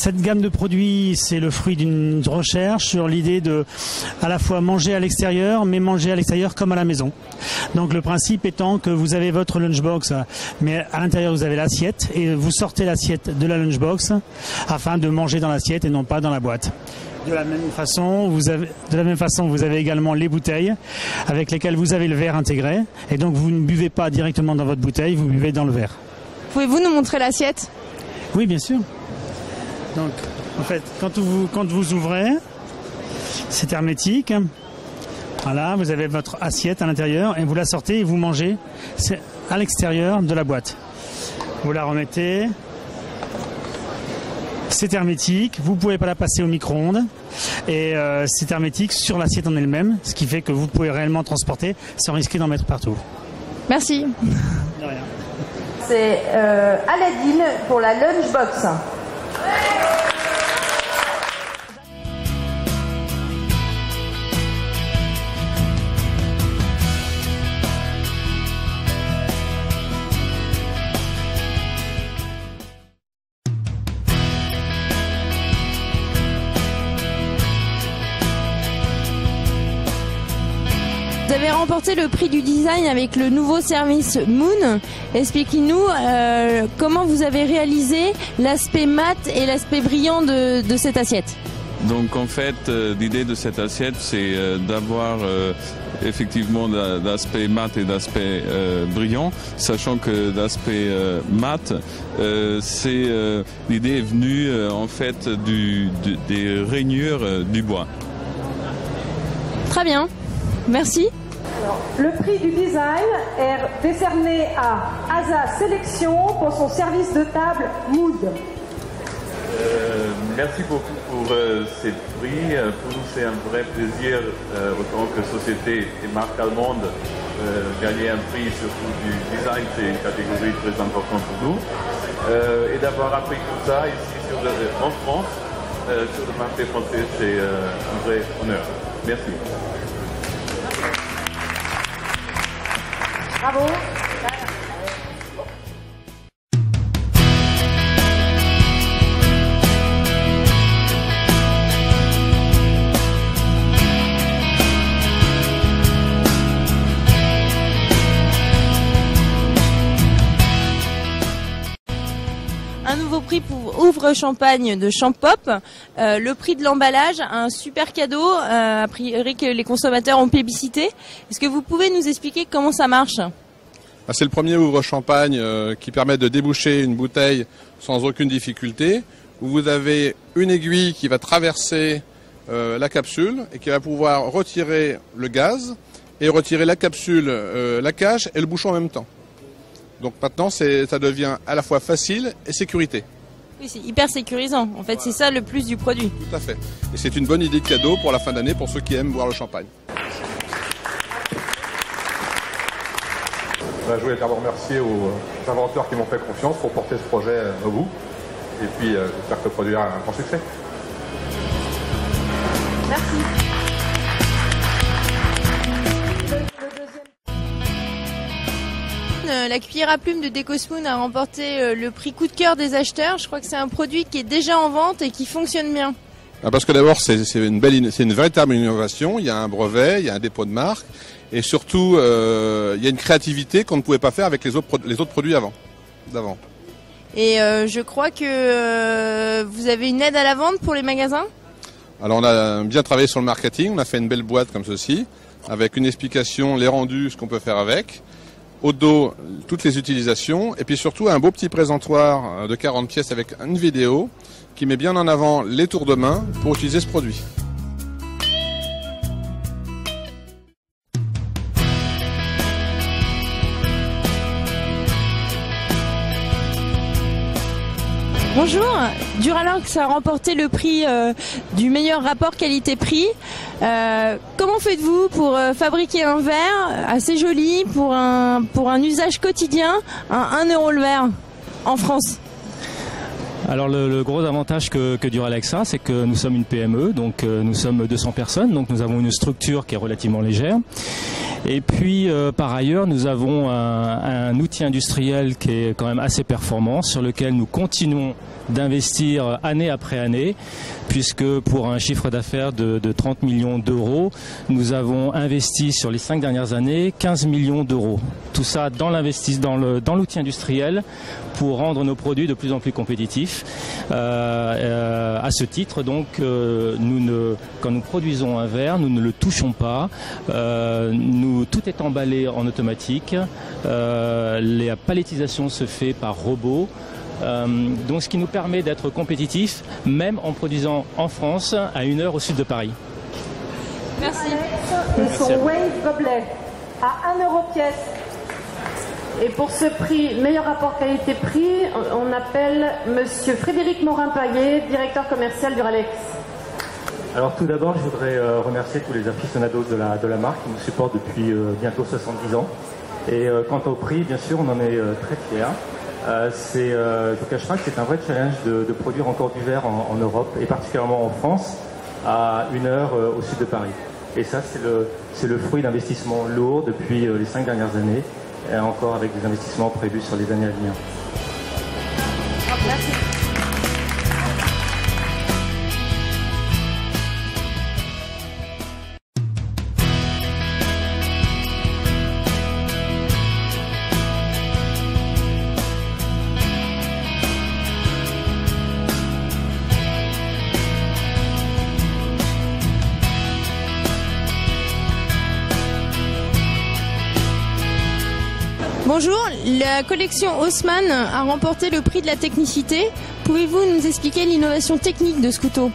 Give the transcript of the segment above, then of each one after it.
Cette gamme de produits, c'est le fruit d'une recherche sur l'idée de à la fois manger à l'extérieur, mais manger à l'extérieur comme à la maison. Donc le principe étant que vous avez votre lunchbox, mais à l'intérieur vous avez l'assiette et vous sortez l'assiette de la lunchbox afin de manger dans l'assiette et non pas dans la boîte. De la même façon, vous avez également les bouteilles avec lesquelles vous avez le verre intégré. Et donc, vous ne buvez pas directement dans votre bouteille, vous buvez dans le verre. Pouvez-vous nous montrer l'assiette ? Oui, bien sûr. Donc, en fait, quand vous ouvrez, c'est hermétique. Voilà, vous avez votre assiette à l'intérieur et vous la sortez et vous mangez. C'est à l'extérieur de la boîte. Vous la remettez. C'est hermétique, vous ne pouvez pas la passer au micro-ondes et c'est hermétique sur l'assiette en elle-même, ce qui fait que vous pouvez réellement transporter sans risquer d'en mettre partout. Merci. De rien. C'est Aladine pour la lunchbox. Vous avez remporté le prix du design avec le nouveau service Moon. Expliquez-nous comment vous avez réalisé l'aspect mat et l'aspect brillant de cette assiette. Donc en fait, l'idée de cette assiette, c'est d'avoir effectivement d'aspect mat et d'aspect brillant, sachant que l'aspect mat, l'idée est venue en fait des rainures du bois. Très bien. Merci. Alors, le prix du design est décerné à Asa Sélection pour son service de table Mood. Merci beaucoup pour ces prix. Pour nous, c'est un vrai plaisir, autant que société et marque allemande, gagner un prix, surtout du design, c'est une catégorie très importante pour nous. Et d'avoir appris tout ça ici en France, sur le marché français, c'est un vrai honneur. Merci. Bravo. Un nouveau prix pour Ouvre Champagne de Champop. Le prix de l'emballage, un super cadeau, a priori que les consommateurs ont plébiscité. Est-ce que vous pouvez nous expliquer comment ça marche ? C'est le premier ouvre-champagne qui permet de déboucher une bouteille sans aucune difficulté, où vous avez une aiguille qui va traverser la capsule et qui va pouvoir retirer le gaz et retirer la capsule, la cage et le bouchon en même temps. Donc maintenant, ça devient à la fois facile et sécurité. Oui, c'est hyper sécurisant. En fait, c'est ça le plus du produit. Tout à fait. Et c'est une bonne idée de cadeau pour la fin d'année pour ceux qui aiment boire le champagne. Je voulais d'abord remercier aux inventeurs qui m'ont fait confiance pour porter ce projet au bout. Et puis, j'espère que le produit a un grand succès. Merci. La cuillère à plume de Decospoon a remporté le prix coup de cœur des acheteurs. Je crois que c'est un produit qui est déjà en vente et qui fonctionne bien. Parce que d'abord, c'est une véritable innovation. Il y a un brevet, il y a un dépôt de marque. Et surtout, il y a une créativité qu'on ne pouvait pas faire avec les autres produits d'avant. Et je crois que vous avez une aide à la vente pour les magasins ? Alors on a bien travaillé sur le marketing. On a fait une belle boîte comme ceci, avec une explication, les rendus, ce qu'on peut faire avec. Au dos, toutes les utilisations. Et puis surtout, un beau petit présentoir de 40 pièces avec une vidéo qui met bien en avant les tours de main pour utiliser ce produit. Bonjour, Duralox a remporté le prix du meilleur rapport qualité-prix. Comment faites-vous pour fabriquer un verre assez joli pour un usage quotidien à 1 € le verre en France ? Alors le gros avantage que Duralex a, c'est que nous sommes une PME, donc nous sommes 200 personnes, donc nous avons une structure qui est relativement légère. Et puis par ailleurs, nous avons un outil industriel qui est quand même assez performant, sur lequel nous continuons d'investir année après année, puisque pour un chiffre d'affaires de 30 millions d'euros, nous avons investi sur les 5 dernières années 15 millions d'euros. Tout ça dans l'outil industriel pour rendre nos produits de plus en plus compétitifs. À ce titre, donc, quand nous produisons un verre, nous ne le touchons pas. Tout est emballé en automatique. La palettisation se fait par robot. Donc ce qui nous permet d'être compétitifs, même en produisant en France, à 1 heure au sud de Paris. Merci. Et son Wave gobelet à 1 euro pièce. Et pour ce prix, meilleur rapport qualité-prix, on appelle Monsieur Frédéric Morin-Paillet, directeur commercial Duralex. Alors tout d'abord, je voudrais remercier tous les aficionados de la marque qui nous supportent depuis bientôt 70 ans. Et quant au prix, bien sûr, on en est très fiers. Je ne vous cache pas que c'est un vrai challenge de produire encore du verre en Europe, et particulièrement en France, à 1 heure au sud de Paris. Et ça, c'est le fruit d'investissements lourds depuis les 5 dernières années, et encore avec des investissements prévus sur les années à venir. Merci. Bonjour, la collection Haussmann a remporté le prix de la technicité. Pouvez-vous nous expliquer l'innovation technique de ce couteau ?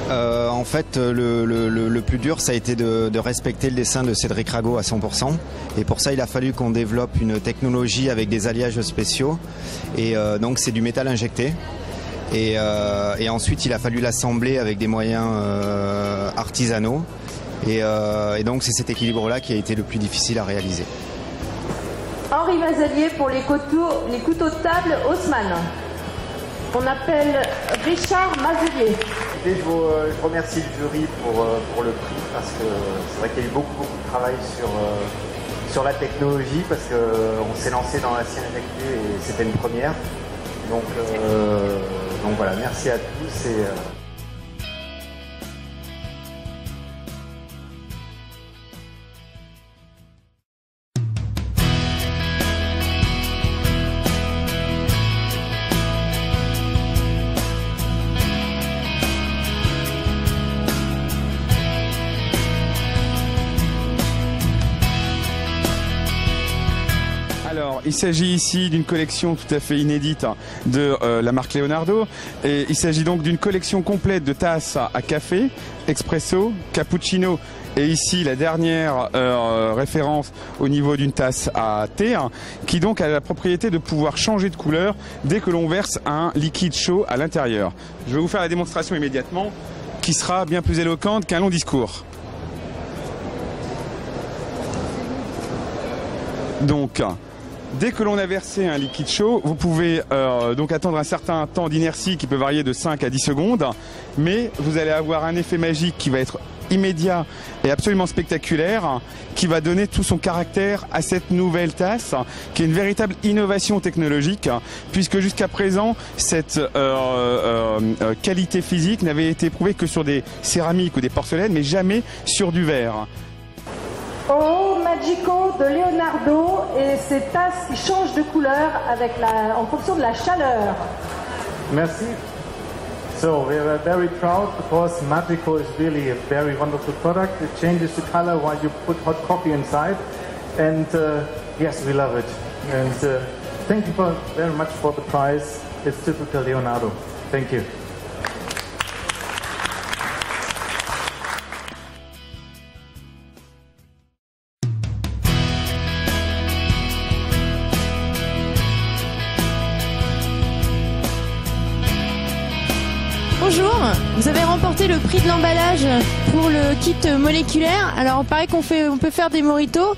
En fait, le plus dur, ça a été de respecter le dessin de Cédric Rago à 100%. Et pour ça, il a fallu qu'on développe une technologie avec des alliages spéciaux. Et donc, c'est du métal injecté. Et ensuite, il a fallu l'assembler avec des moyens artisanaux. Et donc c'est cet équilibre-là qui a été le plus difficile à réaliser. Henri Mazalier pour les couteaux de table Haussmann. On appelle Richard Mazalier. Je remercie le jury pour le prix, parce que c'est vrai qu'il y a eu beaucoup de travail sur la technologie, parce qu'on s'est lancé dans l'acier injecté et c'était une première. Donc voilà, merci à tous. Alors, il s'agit ici d'une collection tout à fait inédite de la marque Leonardo. Et il s'agit donc d'une collection complète de tasses à café, espresso, cappuccino. Et ici, la dernière référence au niveau d'une tasse à thé, qui donc a la propriété de pouvoir changer de couleur dès que l'on verse un liquide chaud à l'intérieur. Je vais vous faire la démonstration immédiatement, qui sera bien plus éloquente qu'un long discours. Donc, dès que l'on a versé un liquide chaud, vous pouvez donc attendre un certain temps d'inertie qui peut varier de 5 à 10 secondes, mais vous allez avoir un effet magique qui va être immédiat et absolument spectaculaire, qui va donner tout son caractère à cette nouvelle tasse, qui est une véritable innovation technologique, puisque jusqu'à présent, cette qualité physique n'avait été éprouvée que sur des céramiques ou des porcelaines, mais jamais sur du verre. Oh, Magico de Leonardo et ces tasses qui changent de couleur en fonction de la chaleur. Merci. So we are very proud because Magico is really a very wonderful product. It changes the color while you put hot coffee inside, and yes, we love it. And thank you very much for the prize. It's typical Leonardo. Thank you. Bonjour, vous avez remporté le prix de l'emballage pour le kit moléculaire. Alors, il paraît on peut faire des mojitos.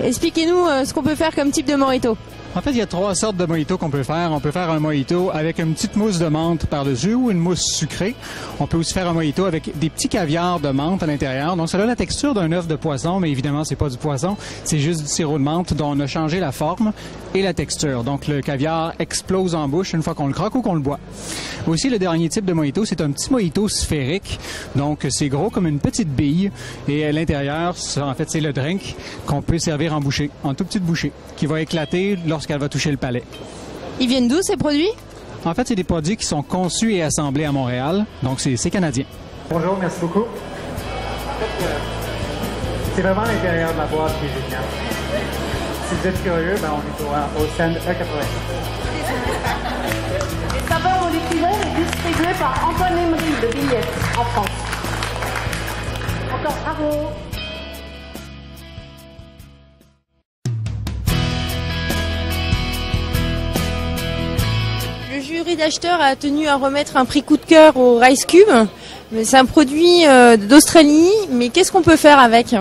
Expliquez-nous ce qu'on peut faire comme type de mojito. En fait, il y a 3 sortes de mojitos qu'on peut faire. On peut faire un mojito avec une petite mousse de menthe par-dessus ou une mousse sucrée. On peut aussi faire un mojito avec des petits caviars de menthe à l'intérieur. Donc, ça a la texture d'un œuf de poisson, mais évidemment, c'est pas du poisson. C'est juste du sirop de menthe dont on a changé la forme et la texture. Donc, le caviar explose en bouche une fois qu'on le croque ou qu'on le boit. Aussi, le dernier type de mojito, c'est un petit mojito sphérique. Donc, c'est gros comme une petite bille. Et à l'intérieur, en fait, c'est le drink qu'on peut servir en bouchée, en toute petite bouchée, qui va éclater lorsqu'elle va toucher le palais. Ils viennent d'où ces produits? En fait, c'est des produits qui sont conçus et assemblés à Montréal. Donc, c'est canadien. Bonjour, merci beaucoup. C'est vraiment l'intérieur de la boîte qui est génial. Si vous êtes curieux, ben on est au stand E80. Les saveurs moléculaires est distribué par Antoine Emery de Villette, en France. Encore bravo. Le jury d'acheteurs a tenu à remettre un prix coup de cœur au Rice Cube. C'est un produit d'Australie, mais qu'est-ce qu'on peut faire avec?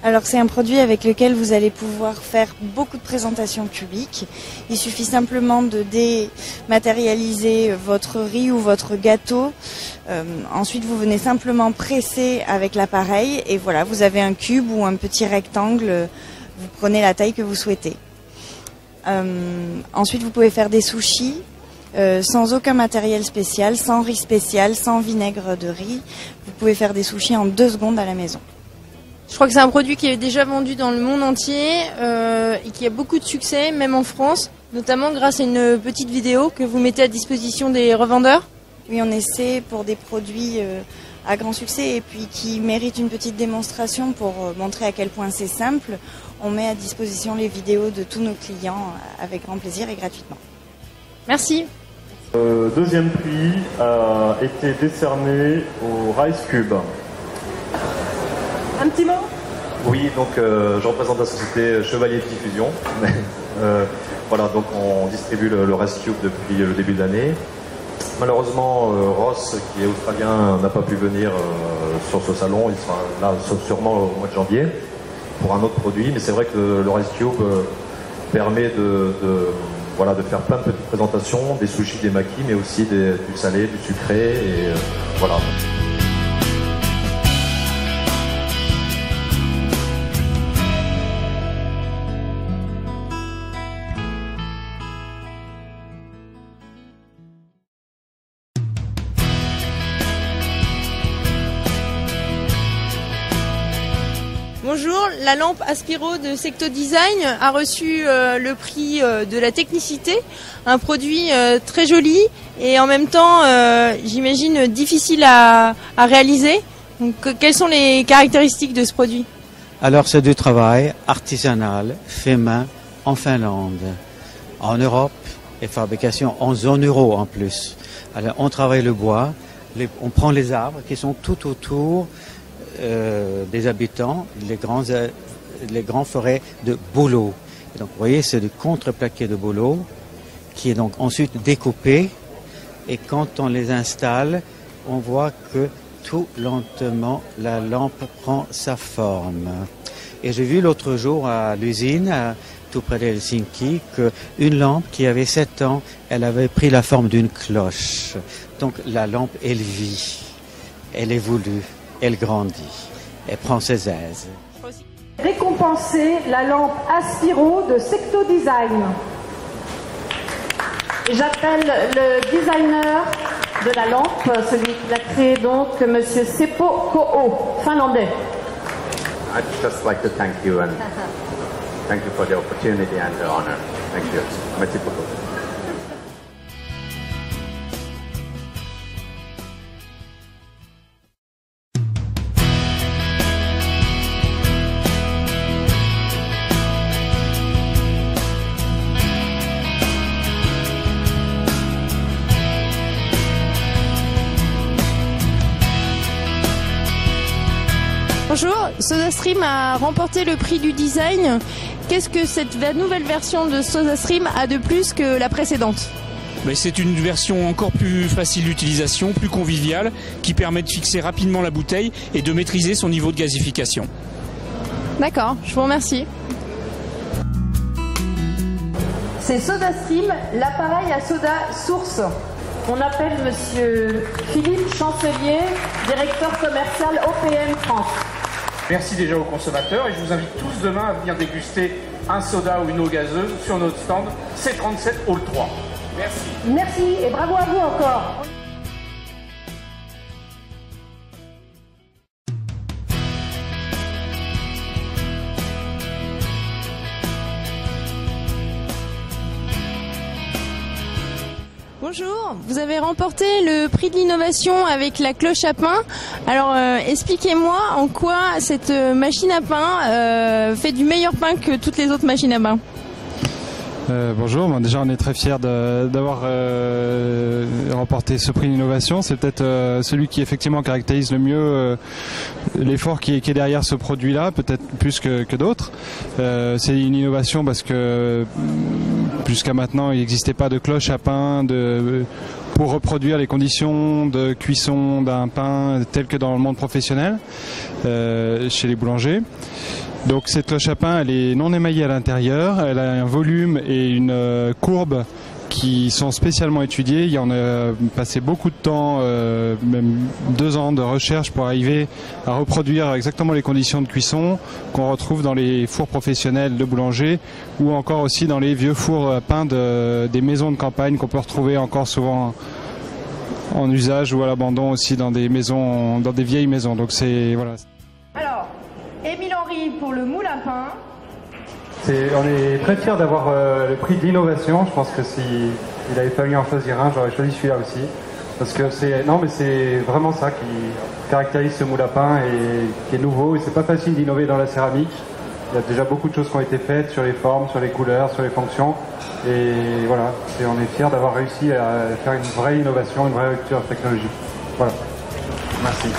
Alors c'est un produit avec lequel vous allez pouvoir faire beaucoup de présentations cubiques. Il suffit simplement de dématérialiser votre riz ou votre gâteau. Ensuite vous venez simplement presser avec l'appareil et voilà, vous avez un cube ou un petit rectangle. Vous prenez la taille que vous souhaitez. Ensuite vous pouvez faire des sushis. Sans aucun matériel spécial, sans riz spécial, sans vinaigre de riz. Vous pouvez faire des sushis en 2 secondes à la maison. Je crois que c'est un produit qui est déjà vendu dans le monde entier et qui a beaucoup de succès, même en France, notamment grâce à une petite vidéo que vous mettez à disposition des revendeurs. Oui, on essaie pour des produits à grand succès et puis qui méritent une petite démonstration pour montrer à quel point c'est simple. On met à disposition les vidéos de tous nos clients avec grand plaisir et gratuitement. Merci. Deuxième prix a été décerné au Rice Cube. Un petit mot? Oui, donc je représente la société Chevalier de Diffusion. Voilà, donc on distribue le Rice Cube depuis le début de l'année. Malheureusement, Ross, qui est australien, n'a pas pu venir sur ce salon. Il sera là sûrement au mois de janvier pour un autre produit. Mais c'est vrai que le Rice Cube permet de faire plein de petites présentations, des sushis, des makis, mais aussi du salé, du sucré, et voilà. Bonjour, la lampe Aspiro de Secto Design a reçu le prix de la technicité, un produit très joli et en même temps, j'imagine, difficile à réaliser. Donc, quelles sont les caractéristiques de ce produit? Alors c'est du travail artisanal, fait main en Finlande, en Europe et fabrication en zone euro en plus. Alors on travaille le bois, on prend les arbres qui sont tout autour des habitants, les grands forêts de bouleau. Et donc vous voyez, c'est du contreplaqué de bouleau qui est donc ensuite découpé, et quand on les installe, on voit que tout lentement la lampe prend sa forme. Et j'ai vu l'autre jour à l'usine, tout près d'Helsinki, qu'une lampe qui avait 7 ans, elle avait pris la forme d'une cloche. Donc la lampe, elle vit, elle évolue. Elle grandit, elle prend ses aises. Récompenser la lampe Aspiro de Secto Design. Et j'appelle le designer de la lampe, celui qui l'a créé donc, Monsieur Seppo Ko'o, finlandais. I'd just like to thank you and thank you for the opportunity and the honor. Thank you. Merci beaucoup. Bonjour, SodaStream a remporté le prix du design. Qu'est-ce que cette nouvelle version de SodaStream a de plus que la précédente? C'est une version encore plus facile d'utilisation, plus conviviale, qui permet de fixer rapidement la bouteille et de maîtriser son niveau de gazification. D'accord, je vous remercie. c'est SodaStream, l'appareil à soda source. On appelle Monsieur Philippe Chancelier, directeur commercial OPM France. Merci déjà aux consommateurs et je vous invite tous demain à venir déguster un soda ou une eau gazeuse sur notre stand C37 Hall 3. Merci. Merci et bravo à vous encore. Bonjour, vous avez remporté le prix de l'innovation avec la cloche à pain. Alors expliquez-moi en quoi cette machine à pain fait du meilleur pain que toutes les autres machines à pain. Bonjour, déjà on est très fiers d'avoir remporté ce prix d'innovation. C'est peut-être celui qui effectivement caractérise le mieux l'effort qui est derrière ce produit-là, peut-être plus que d'autres. C'est une innovation parce que jusqu'à maintenant il n'existait pas de cloche à pain pour reproduire les conditions de cuisson d'un pain tel que dans le monde professionnel chez les boulangers. Donc cette cloche à pain, elle est non émaillée à l'intérieur, elle a un volume et une courbe qui sont spécialement étudiés. Il y en a passé beaucoup de temps, même 2 ans de recherche pour arriver à reproduire exactement les conditions de cuisson qu'on retrouve dans les fours professionnels de boulanger ou encore aussi dans les vieux fours à pain des maisons de campagne qu'on peut retrouver encore souvent en usage ou à l'abandon aussi dans des maisons, dans des vieilles maisons. Donc c'est voilà. Alors, Émile Henry pour le moule à pain. On est très fiers d'avoir le prix de l'innovation. Je pense que s'il avait fallu en choisir un, j'aurais choisi celui-là aussi. Parce que c'est vraiment ça qui caractérise ce moule à pain et qui est nouveau. Et c'est pas facile d'innover dans la céramique. Il y a déjà beaucoup de choses qui ont été faites sur les formes, sur les couleurs, sur les fonctions. Et voilà, on est fiers d'avoir réussi à faire une vraie innovation, une vraie rupture technologique. Voilà. Merci.